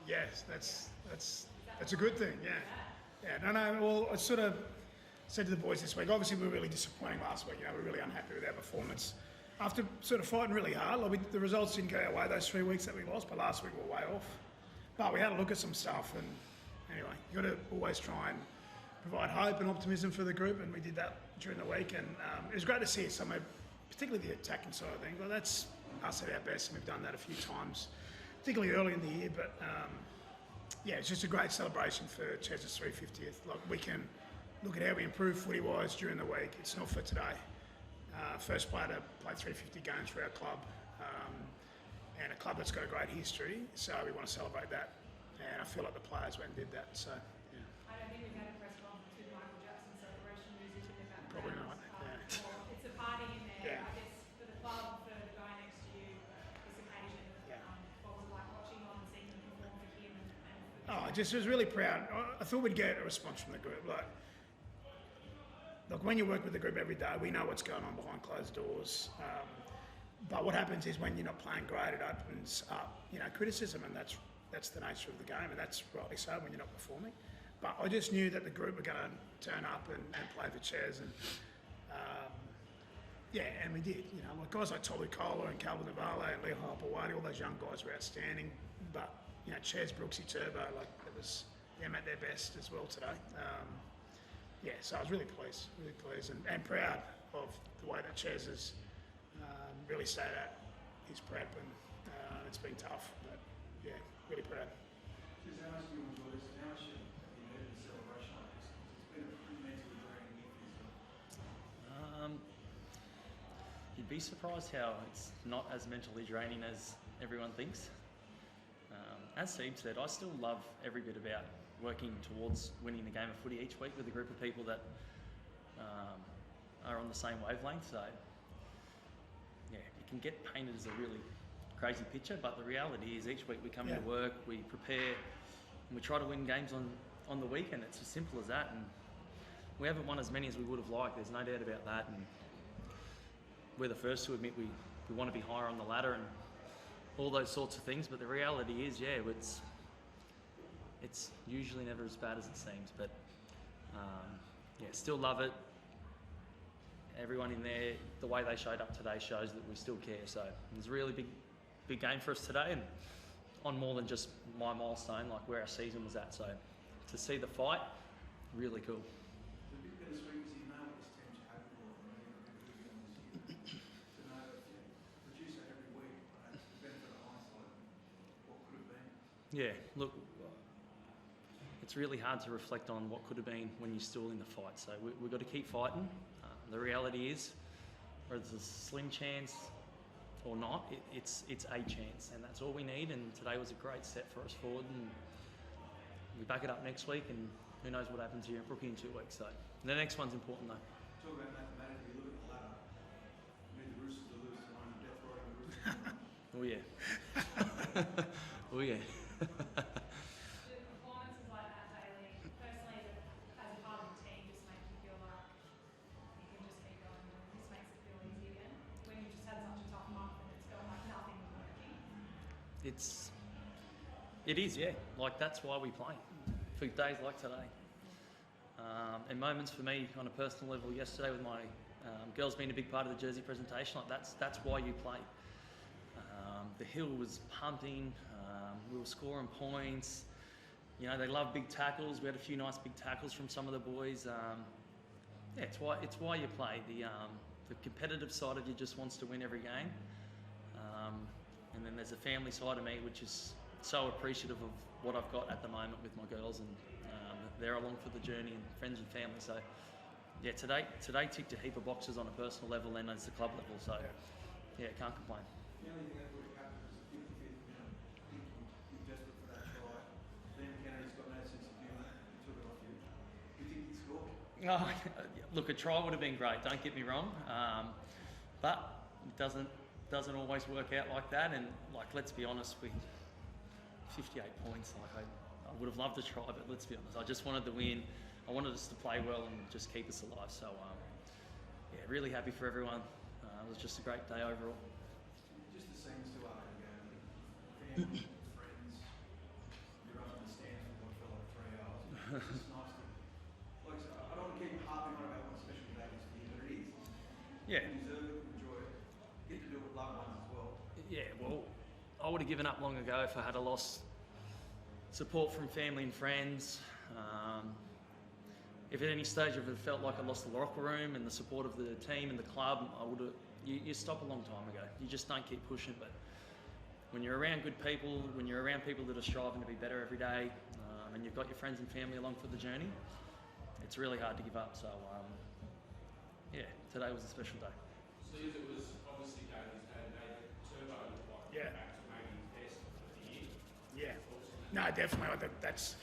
Yes, that's a good thing. Yeah. No. Well, I sort of said to the boys this week. Obviously, we were really disappointing last week. We're really unhappy with our performance. After sort of fighting really hard, the results didn't go our way those 3 weeks that we lost, but last week we were way off. But we had a look at some stuff, and anyway, you got to always try and provide hope and optimism for the group, and we did that during the week, and it was great to see some, particularly the attacking side of things. Well, that's us at our best, and we've done that a few times, particularly early in the year. But it's just a great celebration for Ches's 350th. Like, we can look at how we improved footy-wise during the week. It's not for today. First player to play 350 games for our club, and a club that's got a great history, so we want to celebrate that, and I feel like the players went and did that. So yeah. I don't think we've had a press conference with Michael Jackson celebration music in the background. Probably not. Well, it's a party in there. Yeah. I guess for the club, for the guy next to you, this occasion. What was it like watching on and seeing him perform for him? I just was really proud. I thought we'd get a response from the group. Look, when you work with the group every day, we know what's going on behind closed doors. But what happens is when you're not playing great, it opens up, criticism, and that's the nature of the game, and that's rightly so when you're not performing. But I just knew that the group were going to turn up and play for Ches, and and we did. Guys like Tolu Kola and Calvin Navale and Leo Harpawadi, all those young guys were outstanding. But Ches, Brooksy, Turbo, it was them at their best as well today. So I was really pleased and proud of the way that Ches has really stayed at his prep, and it's been tough, but really proud. Just how much do you enjoy this? How much have you heard the celebration like this? It's been a pretty mentally draining year for yourself. You'd be surprised how it's not as mentally draining as everyone thinks. As Seib said, I still love every bit about working towards winning a game of footy each week with a group of people that are on the same wavelength. So, it can get painted as a really crazy picture, but the reality is each week we come into work, we prepare, and we try to win games on the weekend. It's as simple as that, and we haven't won as many as we would have liked. There's no doubt about that, and we're the first to admit we want to be higher on the ladder and all those sorts of things. But the reality is, it's usually never as bad as it seems. But still love it. Everyone in there, the way they showed up today shows that we still care. So it was a really big game for us today, and on more than just my milestone, like where our season was at. So to see the fight, really cool. The big bittersweet was you know what this team's capable of, and to know that you produce it every week, and the benefit of hindsight, what could have been. Yeah, look, it's really hard to reflect on what could have been when you're still in the fight. So we've got to keep fighting. The reality is, whether it's a slim chance or not, it's a chance, and that's all we need. And today was a great step for us forward, and we back it up next week, and who knows what happens here in Brookie in 2 weeks. So the next one's important though. Talk about mathematically, you look at the ladder, you need the Roosters to lose to one, death riding the Roosters. Oh yeah. Performances like that, Daly, personally as a part of the team, just make you feel like you can just keep going. This makes it feel easy again. When you just had such a tough month and it's felt like nothing was working. It is, yeah. That's why we play. For days like today. And moments for me on a personal level yesterday with my girls being a big part of the jersey presentation, that's why you play. The hill was pumping, we were scoring points. They love big tackles. We had a few nice big tackles from some of the boys. It's why you play. The competitive side of you just wants to win every game. And then there's a family side of me which is so appreciative of what I've got at the moment with my girls, and they're along for the journey, and friends and family. So today ticked a heap of boxes on a personal level and as a club level. So can't complain. The only thing that would have happened was the 55th minute. You're desperate for that try. Then Kennedy's got no sense of humour. He took it off you. You think he'd score? Oh, look, a try would have been great. Don't get me wrong, but it doesn't always work out like that. And let's be honest, we 58 points. I would have loved to try, but let's be honest, I just wanted to win. I wanted us to play well and just keep us alive. So really happy for everyone. It was just a great day overall. Just the scenes to after the game, family, friends, It's just nice to, like I said, I don't want to keep harping on about what a special day is for you, but it is. Yeah. You deserve it, enjoy it, get to do it with loved ones as well. Yeah, well, I would have given up long ago if I had lost support from family and friends. If at any stage I've felt like I lost the locker room and the support of the team and the club, I would have. You stop a long time ago. You just don't keep pushing. But when you're around good people, when you're around people that are striving to be better every day, and you've got your friends and family along for the journey, it's really hard to give up. So, yeah, today was a special day. Steve, it was obviously Daly's day today, but Turbo looked like Yeah. back to maybe his best of the year. Yeah. No, definitely. I think that's.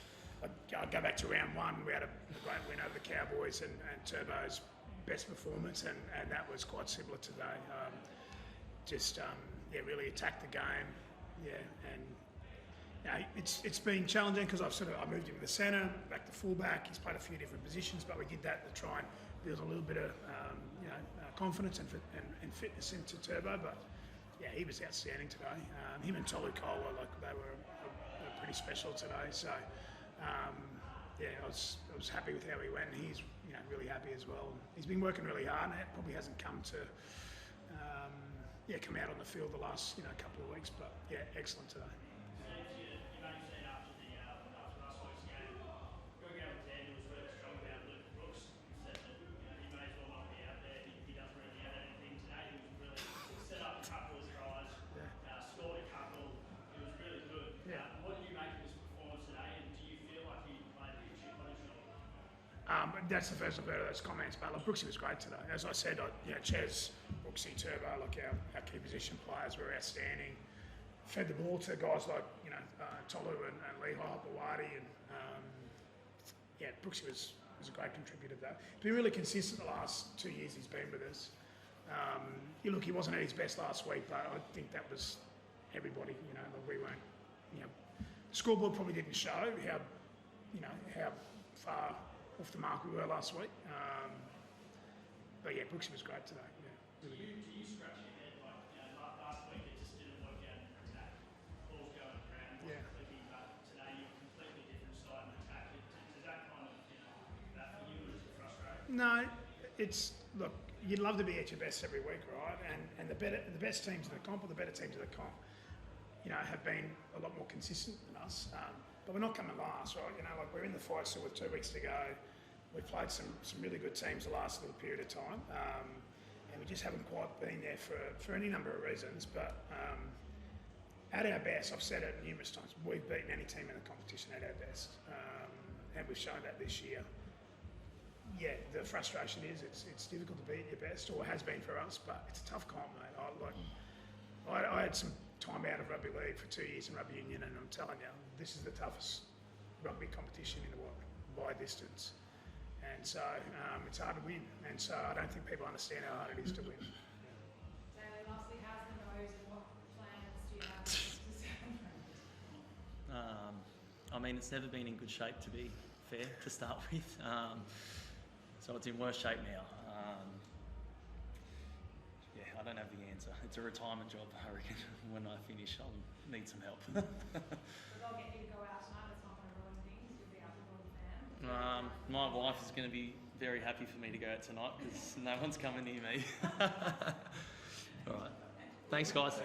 I'd go back to round one. We had a great win over the Cowboys and Turbo's best performance, and that was quite similar today. Really attacked the game. Yeah, and you know, it's been challenging because I moved him to the centre, back to fullback. He's played a few different positions, but we did that to try and build a little bit of confidence and fitness into Turbo. But yeah, he was outstanding today. Him and Tolu Kola, they were pretty special today. So. I was happy with how he went. He's really happy as well. He's been working really hard, and it probably hasn't come to come out on the field the last couple of weeks. But yeah, excellent today. That's the first I've heard of those comments, but Brooksy was great today. As I said, Ches, Brooksy, Turbo, our key position players were outstanding. Fed the ball to guys like Tolu and Lehigh Hopewadi, and Brooksy was a great contributor though. He's been really consistent the last 2 years he's been with us. He wasn't at his best last week, but I think that was everybody. We weren't. The scoreboard probably didn't show how far off the mark we were last week. But yeah, Brooksy was great today. Yeah, really good. Do you scratch your head last week it just didn't work out in attack? Ball's going around, clicking, but today you're a completely different side of attack. Does that kind of, that for you is frustrating? No, look, you'd love to be at your best every week, right? And the best teams in the comp, or the better teams in the comp, have been a lot more consistent than us. But we're not coming last, right? We're in the fight still with 2 weeks to go. We've played some really good teams the last little period of time, and we just haven't quite been there for any number of reasons. But at our best, I've said it numerous times, we've beaten any team in the competition at our best, and we've shown that this year. Yeah, the frustration is it's difficult to be at your best, or it has been for us, but it's a tough comp, mate. I had some time out of rugby league for 2 years in rugby union, and I'm telling you, this is the toughest rugby competition in the world by distance, and so it's hard to win, and so I don't think people understand how hard it is to win. Daly, lastly, how's the nose and what plans do you have to It's never been in good shape, to be fair, to start with. So it's in worse shape now. I don't have the answer. It's a retirement job, I reckon. When I finish, I'll need some help. We'll get you to go out tonight. It's not going to ruin things. You'll be out with all the fans. My wife is going to be very happy for me to go out tonight because no one's coming near me. All right. Thanks, guys.